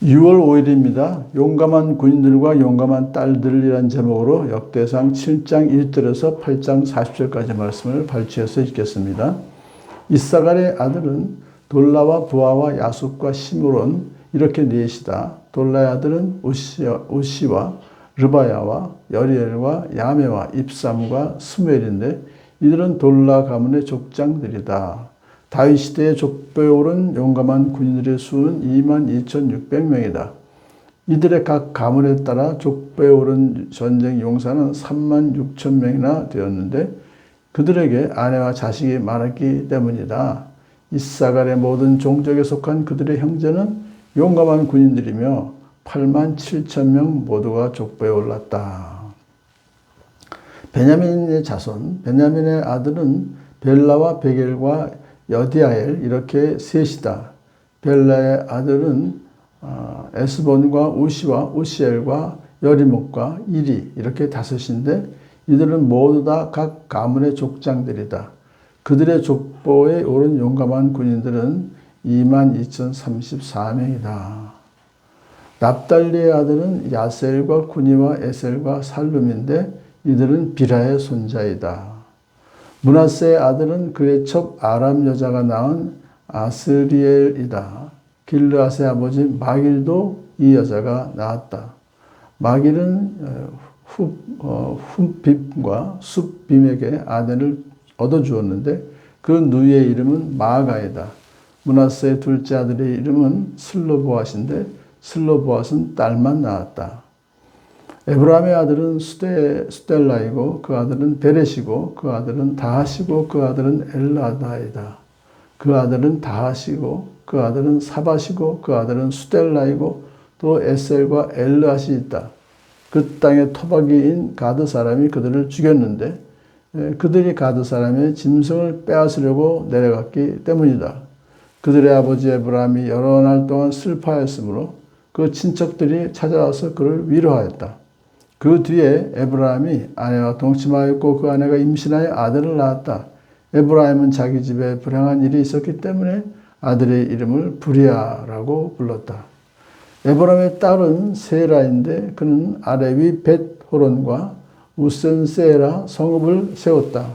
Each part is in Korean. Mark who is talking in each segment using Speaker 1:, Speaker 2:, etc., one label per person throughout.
Speaker 1: 6월 5일입니다. 용감한 군인들과 용감한 딸들이란 제목으로 역대상 7장 1절에서 8장 40절까지 말씀을 발췌해서 읽겠습니다. 이사갈의 아들은 돌라와 부하와 야숫과 시므론 이렇게 넷이다. 돌라의 아들은 우시와 르바야와 여리엘과 야메와 입삼과 스무엘인데 이들은 돌라 가문의 족장들이다. 다윗 시대의 족보에 오른 용감한 군인들의 수는 22,600명이다. 이들의 각 가문에 따라 족보에 오른 전쟁 용사는 36,000명이나 되었는데 그들에게 아내와 자식이 많았기 때문이다. 이사갈의 모든 종족에 속한 그들의 형제는 용감한 군인들이며 87,000명 모두가 족보에 올랐다. 베냐민의 자손, 베냐민의 아들은 벨라와 베겔과 여디아엘 이렇게 셋이다. 벨라의 아들은 에스본과 우시와 우시엘과 여리목과 이리 이렇게 다섯인데 이들은 모두 다 각 가문의 족장들이다. 그들의 족보에 오른 용감한 군인들은 22,034명이다. 납달리의 아들은 야셀과 구니와 에셀과 살룸인데 이들은 비라의 손자이다. 므낫세의 아들은 그의 첩 아람 여자가 낳은 아스리엘이다. 길르앗의 아버지 마길도 이 여자가 낳았다. 마길은 훔빔과 숲빔에게 아내를 얻어주었는데 그 누이의 이름은 마아가이다. 므낫세의 둘째 아들의 이름은 슬로보앗인데 슬로보앗은 딸만 낳았다. 에브라임의 아들은 수델라이고 그 아들은 베렛이고 그 아들은 다하시고 그 아들은 엘라다이다. 그 아들은 다하시고 그 아들은 사바시고 그 아들은 수델라이고 또 에셀과 엘르앗이 있다. 그 땅의 토박이인 가드 사람이 그들을 죽였는데 그들이 가드 사람의 짐승을 빼앗으려고 내려갔기 때문이다. 그들의 아버지 에브라임이 여러 날 동안 슬퍼하였으므로 그 친척들이 찾아와서 그를 위로하였다. 그 뒤에 에브라임이 아내와 동침하였고 그 아내가 임신하여 아들을 낳았다. 에브라임은 자기 집에 불행한 일이 있었기 때문에 아들의 이름을 브리아라고 불렀다. 에브라임의 딸은 세라인데 그는 아레위 벳호론과 우센세라 성읍을 세웠다.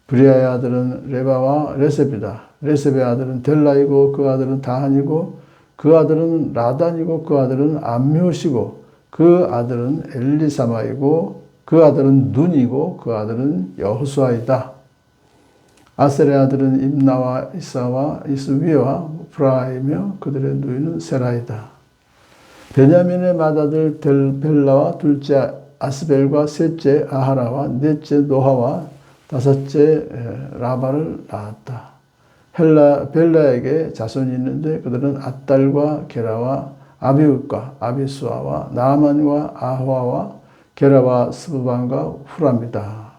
Speaker 1: 브리아의 아들은 레바와 레셉이다. 레셉의 아들은 델라이고 그 아들은 다한이고 그 아들은 라단이고 그 아들은 암묘시고 그 아들은 엘리사마이고 그 아들은 눈이고 그 아들은 여호수아이다. 아셀의 아들은 임나와 이사와 이스위와 브라이며 그들의 누이는 세라이다. 베냐민의 맏아들 벨라와 둘째 아스벨과 셋째 아하라와 넷째 노하와 다섯째 라바를 낳았다. 벨라에게 자손이 있는데 그들은 앗달과 게라와 아비웃과 아비수아와 나아만과 아화와 게라와 스브반과 후람이다.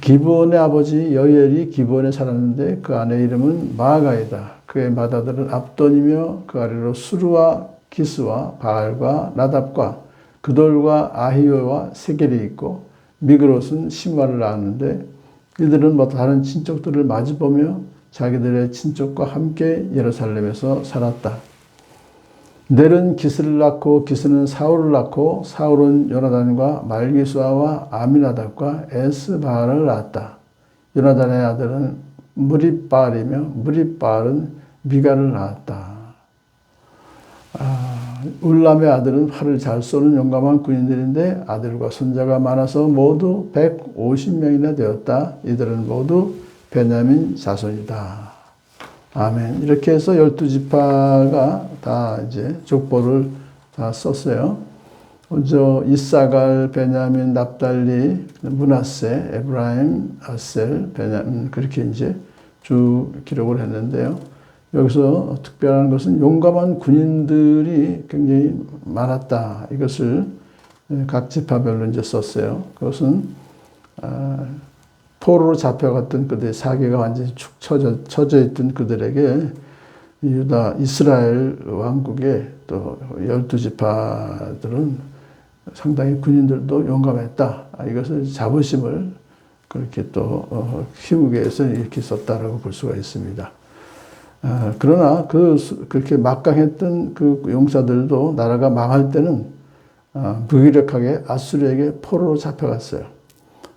Speaker 1: 기브온의 아버지 여이엘이 기브온에 살았는데 그 아내 이름은 마아가이다. 그의 맏아들은 압돈이며 그 아래로 수르와 기스와 바알과 나답과 그돌과 아히오와 세겔이 있고 미그롯은 심화를 낳았는데 이들은 다른 친척들을 마주보며 자기들의 친척과 함께 예루살렘에서 살았다. 넬은 기스를 낳고 기스는 사울을 낳고 사울은 요나단과 말기수아와 아미나답과 에스바알을 낳았다. 요나단의 아들은 무립바알이며 무립바알은 미가를 낳았다. 울람의 아들은 활을 잘 쏘는 용감한 군인들인데 아들과 손자가 많아서 모두 150명이나 되었다. 이들은 모두 베냐민 자손이다. 아멘. 이렇게 해서 12지파가 다 이제 족보를 다 썼어요. 먼저 이사갈, 베냐민, 납달리, 므낫세, 에브라임, 아셀, 베냐민 그렇게 이제 쭉 기록을 했는데요. 여기서 특별한 것은 용감한 군인들이 굉장히 많았다. 이것을 각 지파별로 이제 썼어요. 그것은 포로로 잡혀갔던 그들의 사계가 완전히 축 처져 있던 그들에게 유다 이스라엘 왕국의 또 12지파들은 상당히 군인들도 용감했다. 이것을 자부심을 그렇게 또 키우기 위해서 이렇게 썼다라고 볼 수가 있습니다. 그러나 그렇게 막강했던 그 용사들도 나라가 망할 때는 무기력하게 아수르에게 포로로 잡혀갔어요.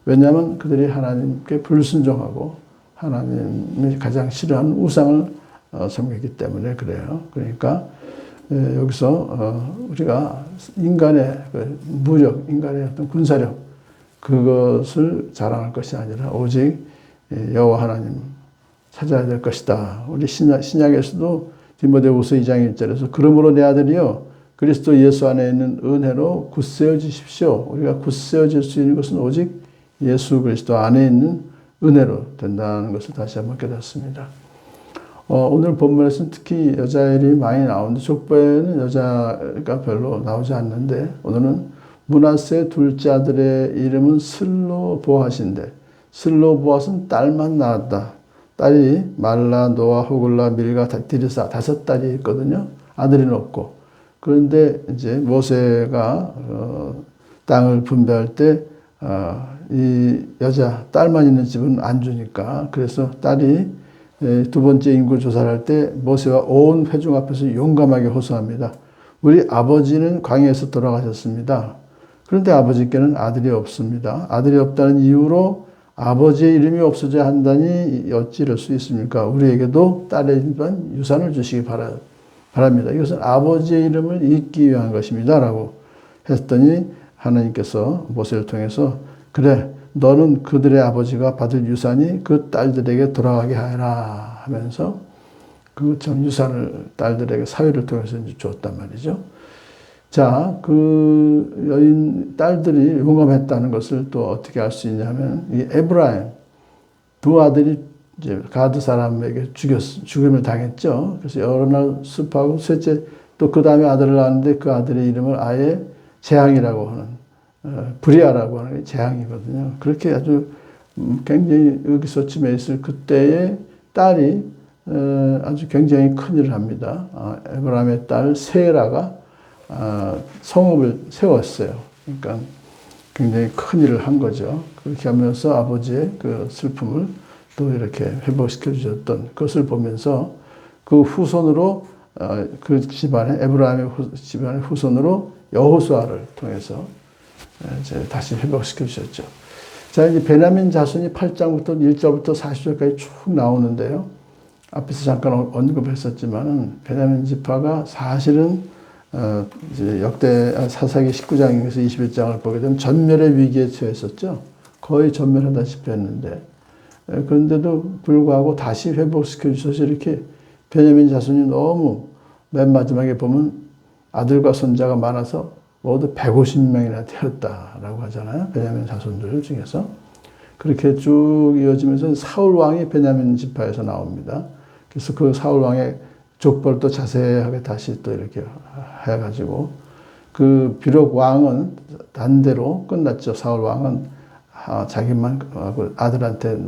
Speaker 1: 왜냐하면 그들이 하나님께 불순종하고 하나님이 가장 싫어하는 우상을 섬겼기 때문에 그래요. 그러니까 여기서 우리가 인간의 무력, 인간의 어떤 군사력 그것을 자랑할 것이 아니라 오직 여호와 하나님 찾아야 될 것이다. 우리 신약에서도 디모데후서 2장 1절에서 그러므로 내 아들이여 그리스도 예수 안에 있는 은혜로 굳세어지십시오. 우리가 굳세어질 수 있는 것은 오직 예수 그리스도 안에 있는 은혜로 된다는 것을 다시 한번 깨닫습니다. 오늘 본문에서는 특히 여자 일이 많이 나오는데 족보에는 여자가 별로 나오지 않는데 오늘은 므낫세 둘째 아들의 이름은 슬로보앗인데 슬로보앗은 딸만 낳았다. 딸이 말라, 노아, 호글라, 밀가, 디르사 5딸이 있거든요. 아들은 없고. 그런데 이제 모세가 땅을 분배할 때 이 여자 딸만 있는 집은 안 주니까 그래서 딸이 두 번째 인구 조사를 할 때 모세와 온 회중 앞에서 용감하게 호소합니다. 우리 아버지는 광야에서 돌아가셨습니다. 그런데 아버지께는 아들이 없습니다. 아들이 없다는 이유로 아버지의 이름이 없어져야 한다니 어찌 이럴 수 있습니까? 우리에게도 딸의 유산을 주시기 바랍니다. 이것은 아버지의 이름을 잇기 위한 것입니다. 라고 했더니 하나님께서 모세를 통해서 그래 너는 그들의 아버지가 받을 유산이 그 딸들에게 돌아가게 하라 하면서 그 전 유산을 딸들에게 사위를 통해서 이제 줬단 말이죠. 자, 그 여인 딸들이 용감했다는 것을 또 어떻게 알 수 있냐면 이 에브라임 두 아들이 이제 가드 사람에게 죽임을 당했죠. 그래서 여러 날 습하고 셋째 또 그 다음에 아들을 낳았는데 그 아들의 이름을 아예 재앙이라고 하는 브리아라고 하는 게 재앙이거든요. 그렇게 아주 굉장히 의기소침해 있을 그때의 딸이 아주 굉장히 큰일을 합니다. 에브라임의 딸 세라가 성읍을 세웠어요. 그러니까 굉장히 큰일을 한 거죠. 그렇게 하면서 아버지의 그 슬픔을 또 이렇게 회복시켜 주셨던 것을 보면서 그 후손으로 그 집안의 에브라임의 집안의 후손으로 여호수아를 통해서 이제 다시 회복시켜 주셨죠. 자, 이제 베냐민 자손이 8장부터 1절부터 40절까지 쭉 나오는데요. 앞에서 잠깐 언급했었지만은 베냐민 지파가 사실은 이제 사사기 19장에서 21장을 보게 되면 전멸의 위기에 처했었죠. 거의 전멸하다시피 했는데 그런데도 불구하고 다시 회복시켜 주셔서 이렇게 베냐민 자손이 너무 맨 마지막에 보면 아들과 손자가 많아서 모두 150명이나 되었다라고 하잖아요. 베냐민 자손들 중에서. 그렇게 쭉 이어지면서 사울 왕이 베냐민 지파에서 나옵니다. 그래서 그 사울 왕의 족보를 또 자세하게 다시 또 이렇게 해가지고 비록 왕은 단대로 끝났죠. 사울 왕은 자기만 아들한테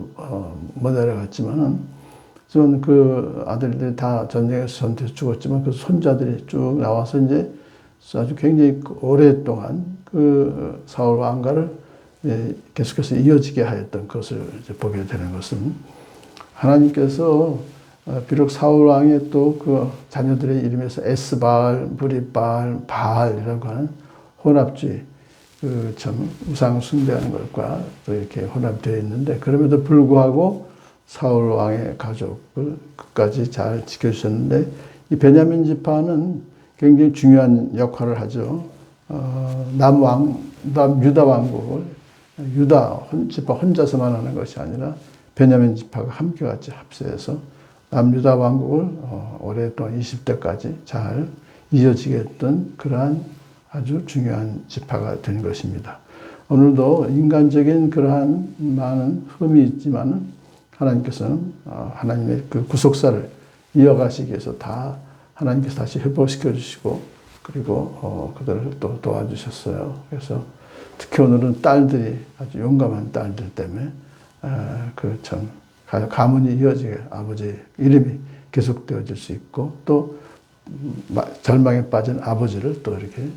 Speaker 1: 못 내려갔지만은 저는 그 아들들이 다 전쟁에서 전투에서 죽었지만 그 손자들이 쭉 나와서 이제 아주 굉장히 오랫동안 그 사울 왕가를 계속해서 이어지게 하였던 것을 이제 보게 되는 것은 하나님께서 비록 사울 왕의 또 그 자녀들의 이름에서 에스바알, 브릿바알, 바알이라고 하는 혼합주의, 그 참 우상 숭배하는 것과 또 이렇게 혼합되어 있는데 그럼에도 불구하고 사울 왕의 가족을 끝까지 잘 지켜주셨는데 이 베냐민 지파는 굉장히 중요한 역할을 하죠. 남유다 왕국을 유다 지파 혼자서만 하는 것이 아니라 베냐민 지파가 함께 같이 합세해서 남유다 왕국을 오랫동안 20대까지 잘 이어지게 했던 그러한 아주 중요한 지파가 된 것입니다. 오늘도 인간적인 그러한 많은 흠이 있지만은 하나님께서는 하나님의 그 구속사를 이어가시기 위해서 다 하나님께서 다시 회복시켜 주시고 그리고 그들을 또 도와주셨어요. 그래서 특히 오늘은 딸들이 아주 용감한 딸들 때문에 그 참 가문이 이어지게 아버지의 이름이 계속되어질 수 있고 또 절망에 빠진 아버지를 또 이렇게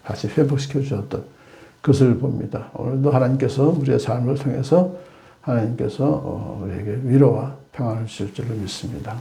Speaker 1: 다시 회복시켜 주셨던 것을 봅니다. 오늘도 하나님께서 우리의 삶을 통해서 하나님께서 우리에게 위로와 평안을 주실 줄로 믿습니다.